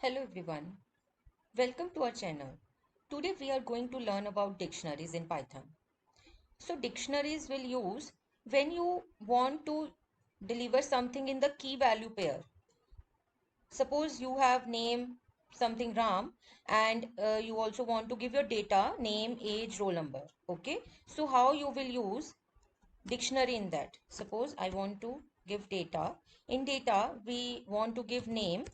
Hello everyone, welcome to our channel. Today we are going to learn about dictionaries in Python. So dictionaries will use when you want to deliver something in the key value pair. Suppose you have name something Ram and you also want to give your data name, age, roll number. Okay, so how you will use dictionary in that? Suppose I want to give data. In data we want to give name.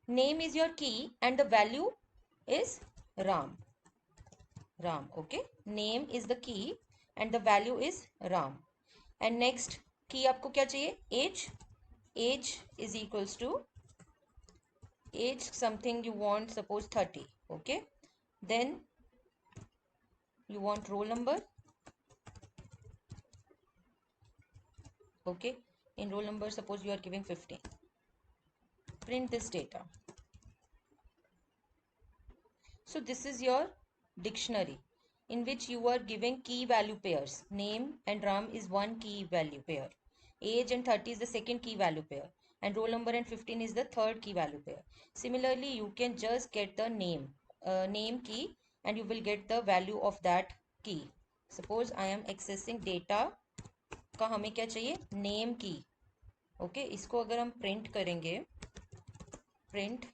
Name is your key and the value is Ram. Okay, name is the key and the value is Ram. And next key आपको क्या चाहिए? Age is equals to age something you want, suppose 30. Okay, then you want roll number. Okay, in roll number suppose you are giving 15. Print this data. So this is your dictionary in which you are giving key value pairs. Name and Ram is one key value pair. Age and 30 is the second key value pair. And roll number and 15 is the third key value pair. Similarly, you can just get the name key and you will get the value of that key. Suppose I am accessing data का हमें क्या चाहिए? Name key. Okay, इसको अगर हम print करेंगे, print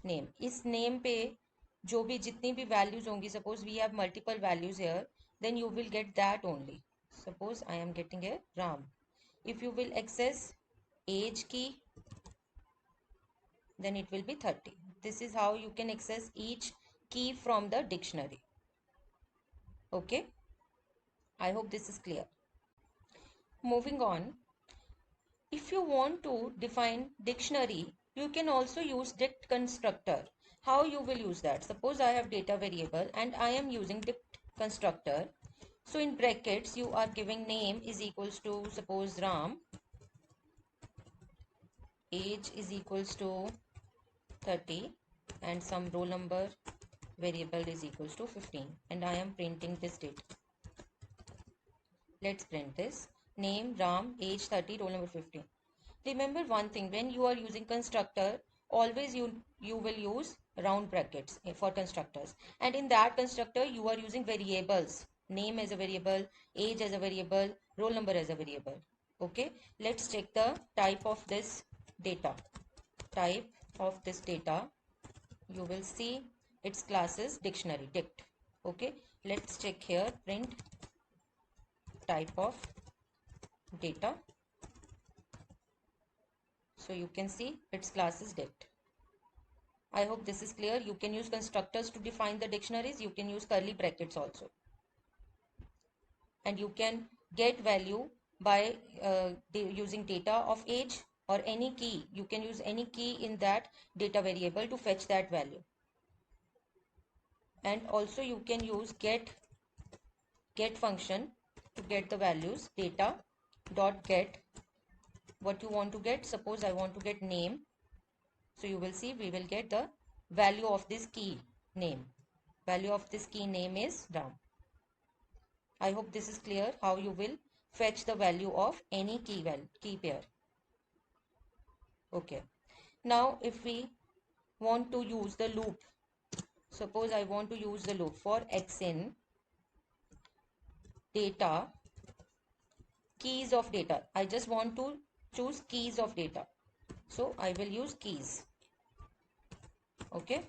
name. इस name पे जो भी जितनी भी values होंगी, suppose we have multiple values here, then you will get that only. Suppose I am getting a Ram. If you will access age key, then it will be 30. This is how you can access each key from the dictionary. Okay, I hope this is clear. Moving on, if you want to define dictionary, you can also use dict constructor. How you will use that? Suppose I have data variable and I am using dict constructor. So in brackets, you are giving name is equals to, suppose Ram, age is equals to 30, and some roll number variable is equals to 15, and I am printing this data. Let's print this. Name Ram, age 30, roll number 15. Remember one thing, when you are using constructor, always you will use round brackets for constructors, and in that constructor you are using variables. Name as a variable, age as a variable, roll number as a variable. Okay, let's check the type of this data. Type of this data, you will see its class is dictionary, dict. Okay, let's check here, print type of data. So you can see its class is dict. I hope this is clear. You can use constructors to define the dictionaries. You can use curly brackets also. And you can get value by using data of age or any key. You can use any key in that data variable to fetch that value. And also you can use get function to get the values. Data dot get what you want to get. Suppose I want to get name. So you will see we will get the value of this key name. Value of this key name is Ram. I hope this is clear how you will fetch the value of any key pair. Okay. Now if we want to use the loop, suppose I want to use the loop for x in data, keys of data. I just want to choose keys of data. So I will use keys. Okay.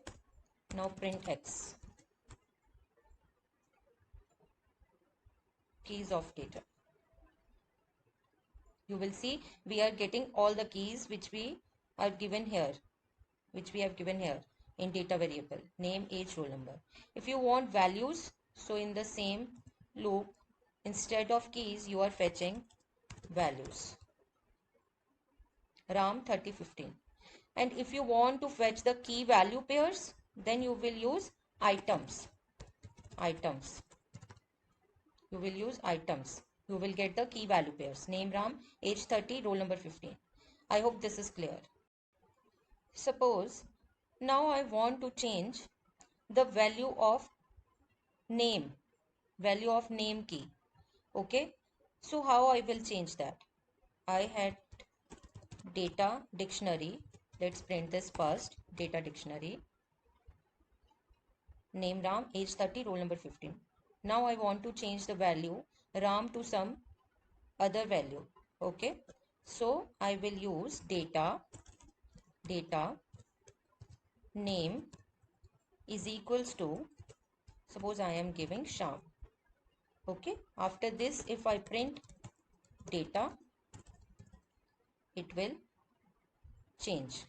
Now print x. Keys of data. You will see we are getting all the keys which we are given here, in data variable, name, age, roll number. If you want values, so in the same loop, instead of keys, you are fetching values. Ram 3015. And if you want to fetch the key value pairs, then you will use items. You will use items. You will get the key value pairs. Name Ram, age 30, roll number 15. I hope this is clear. Suppose now I want to change the value of name key. Okay, so how I will change that? I had data dictionary Let's print this first. Data dictionary. Name Ram, age 30, roll number 15. Now I want to change the value Ram to some other value. Okay. So I will use data name is equals to, suppose I am giving Sham. Okay. After this, if I print data, it will change.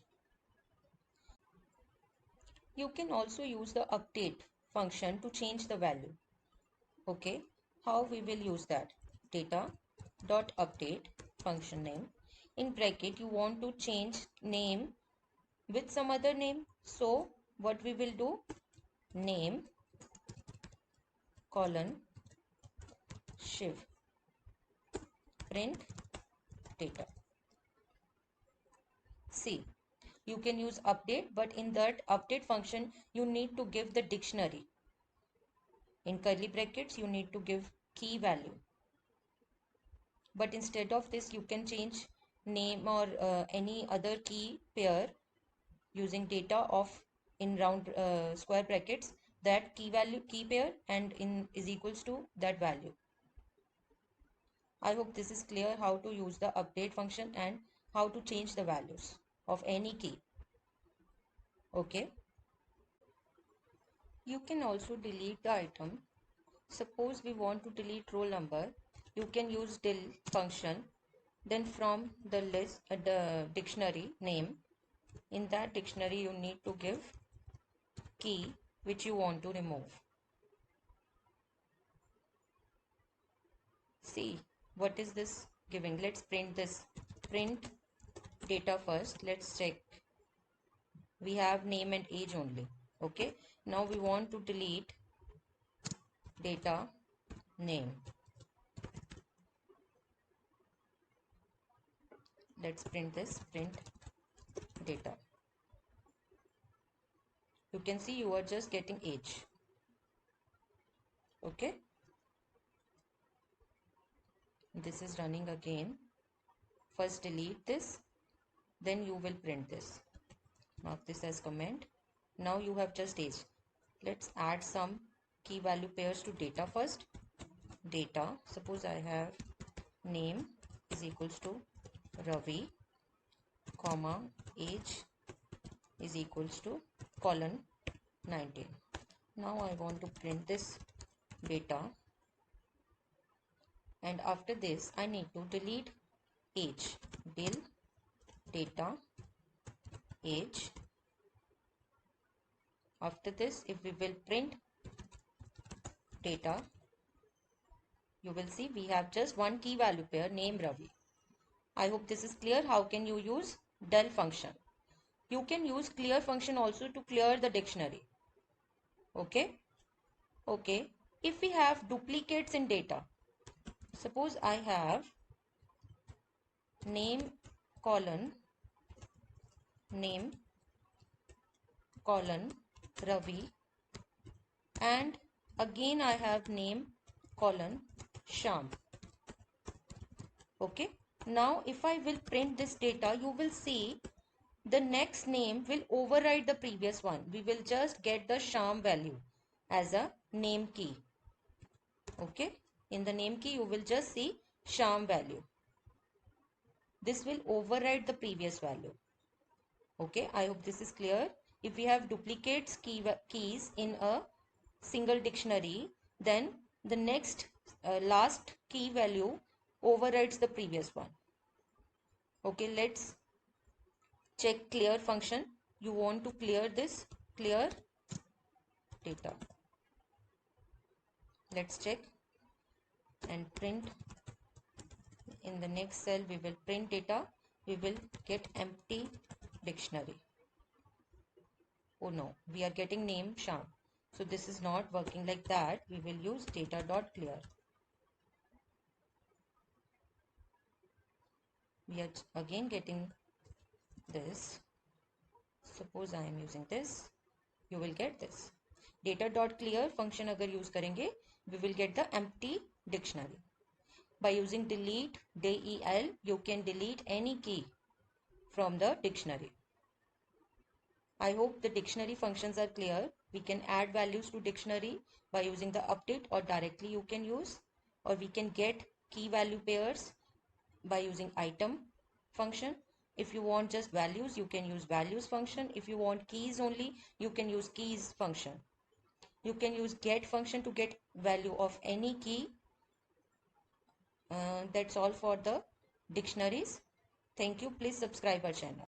You can also use the update function to change the value. Okay, how we will use that? Data dot update function name. In bracket, you want to change name with some other name. So what we will do? Name colon Shiv, print data. See, you can use update, but in that update function, you need to give the dictionary. In curly brackets, you need to give key value. But instead of this, you can change name or any other key pair using data of in round square brackets, that key value key pair and in is equals to that value. I hope this is clear how to use the update function and how to change the values of any key. Okay. You can also delete the item. Suppose we want to delete roll number, you can use del function. Then from the list, the dictionary name, in that dictionary you need to give key which you want to remove. See, what is this giving? Let's print this. Print data first. Let's check. We have name and age only. Okay. Now we want to delete data name. Let's print this. Print data. You can see you are just getting age. Okay. This is running again. First delete this, then you will print this. Mark this as comment. Now you have just age. Let's add some key value pairs to data first. Data, suppose I have name is equals to Ravi, comma, age is equals to colon 19. Now I want to print this data, and after this I need to delete age. Del data age. After this, if we will print data, you will see we have just one key value pair, name Ravi. I hope this is clear. How can you use del function? You can use clear function also to clear the dictionary. Okay. Okay. If we have duplicates in data, suppose I have name colon Ravi, and again I have name colon Sham. Okay. Now if I will print this data, you will see the next name will override the previous one. We will just get the Sham value as a name key. Okay. In the name key, you will just see Sham value. This will override the previous value. Okay. I hope this is clear. If we have duplicates keys in a single dictionary, then the next last key value overrides the previous one. Okay. Let's check clear function. You want to clear this, clear data. Let's check and print. In the next cell we will print data. We will get empty dictionary. Oh no, we are getting name Sham. So this is not working like that. We will use data dot clear. We are again getting this. Suppose I am using this, you will get this. Data dot clear function अगर use करेंगे, we will get the empty dictionary. By using delete del, you can delete any key from the dictionary. I hope the dictionary functions are clear. We can add values to dictionary by using the update, or directly you can use, or we can get key value pairs by using item function. If you want just values, you can use values function. If you want keys only, you can use keys function. You can use get function to get value of any key. That's all for the dictionaries. Thank you. Please subscribe our channel.